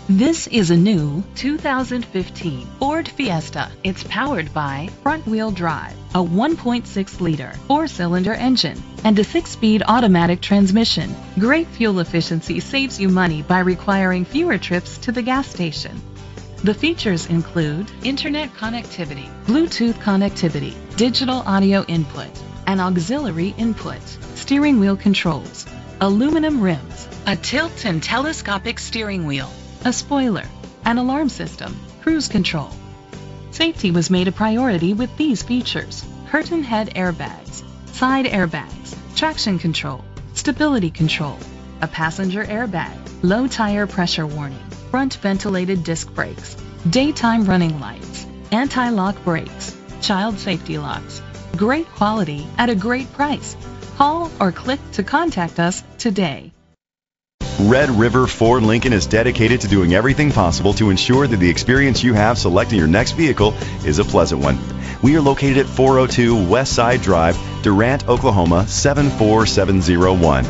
This is a new 2015 Ford Fiesta. It's powered by front-wheel drive, a 1.6-liter four-cylinder engine, and a 6-speed automatic transmission. Great fuel efficiency saves you money by requiring fewer trips to the gas station. The features include internet connectivity, Bluetooth connectivity, digital audio input, an auxiliary input, steering wheel controls, aluminum rims, a tilt and telescopic steering wheel, a spoiler, an alarm system, cruise control. Safety was made a priority with these features: curtain head airbags, side airbags, traction control, stability control, a passenger airbag, low tire pressure warning, front ventilated disc brakes, daytime running lights, anti-lock brakes, child safety locks. Great quality at a great price. Call or click to contact us today. Red River Ford Lincoln is dedicated to doing everything possible to ensure that the experience you have selecting your next vehicle is a pleasant one. We are located at 402 West Side Drive, Durant, Oklahoma 74701.